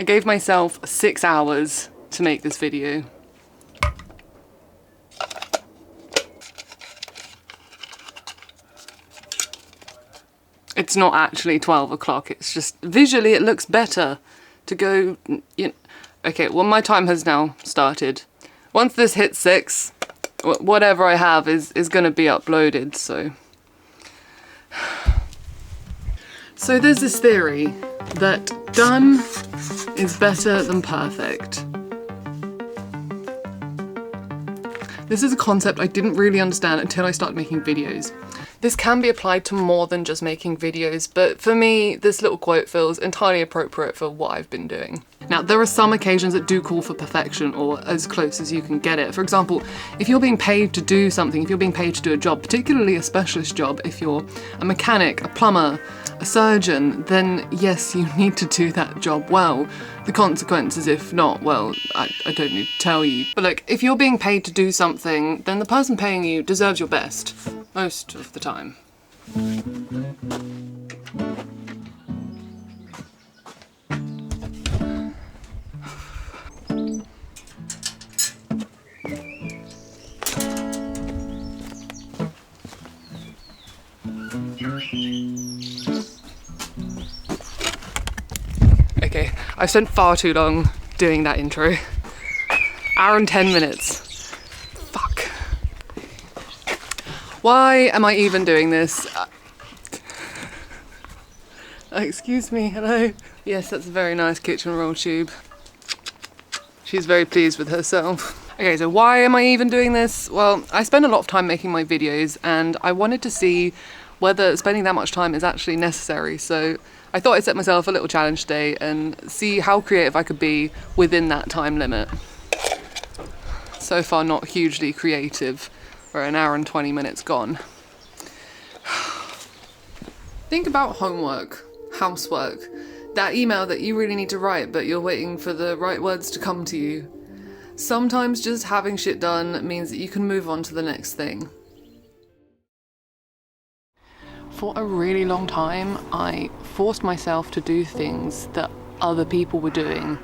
I gave myself 6 hours to make this video. It's not actually 12 o'clock, it's just visually it looks better to go, you know. Okay, well my time has now started. Once this hits 6, whatever I have is gonna be uploaded, so. So there's this theory that done is better than perfect. This is a concept I didn't really understand until I started making videos. This can be applied to more than just making videos, but for me, this little quote feels entirely appropriate for what I've been doing. Now, there are some occasions that do call for perfection or as close as you can get it. For example, if you're being paid to do something, if you're being paid to do a job, particularly a specialist job, if you're a mechanic, a plumber, a surgeon, then yes, you need to do that job well. The consequences, if not, well, I don't need to tell you. But look, if you're being paid to do something, then the person paying you deserves your best, most of the time. Okay, I've spent far too long doing that intro. Hour and 10 minutes. Fuck. Why am I even doing this? Excuse me, hello? Yes, that's a very nice kitchen roll tube. She's very pleased with herself. Okay, so why am I even doing this? Well, I spend a lot of time making my videos and I wanted to see whether spending that much time is actually necessary. So I thought I'd set myself a little challenge today and see how creative I could be within that time limit. So far not hugely creative. We're an hour and 20 minutes gone. Think about homework, housework, that email that you really need to write but you're waiting for the right words to come to you. Sometimes just having shit done means that you can move on to the next thing. For a really long time, I forced myself to do things that other people were doing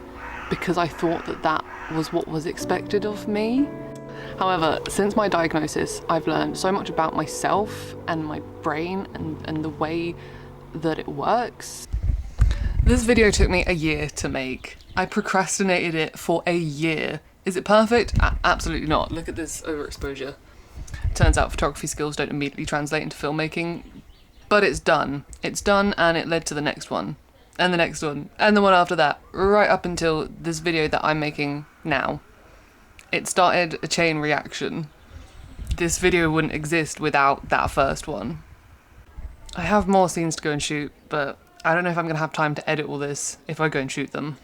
because I thought that that was what was expected of me. However, since my diagnosis, I've learned so much about myself and my brain and the way that it works. This video took me a year to make. I procrastinated it for a year. Is it perfect? Absolutely not. Look at this overexposure. Turns out photography skills don't immediately translate into filmmaking. But it's done. It's done and it led to the next one. And the next one. And the one after that. Right up until this video that I'm making now. It started a chain reaction. This video wouldn't exist without that first one. I have more scenes to go and shoot, but I don't know if I'm gonna have time to edit all this if I go and shoot them.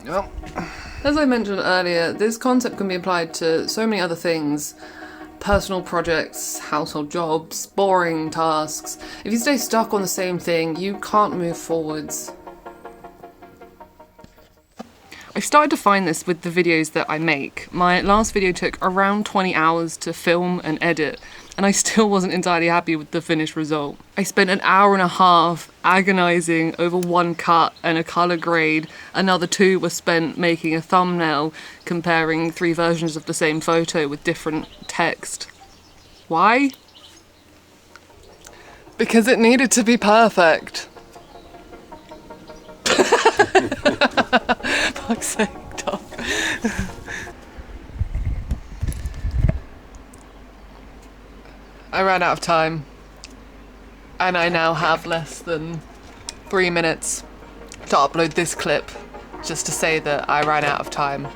Well, as I mentioned earlier, this concept can be applied to so many other things. Personal projects, household jobs, boring tasks. If you stay stuck on the same thing, you can't move forwards. I've started to find this with the videos that I make. My last video took around 20 hours to film and edit, and I still wasn't entirely happy with the finished result. I spent an hour and a half agonising over one cut and a colour grade. Another 2 were spent making a thumbnail, comparing 3 versions of the same photo with different text. Why? Because it needed to be perfect. Fuck's sake, dog. I ran out of time, and I now have less than 3 minutes to upload this clip, just to say that I ran out of time.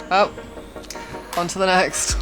Well, on to the next.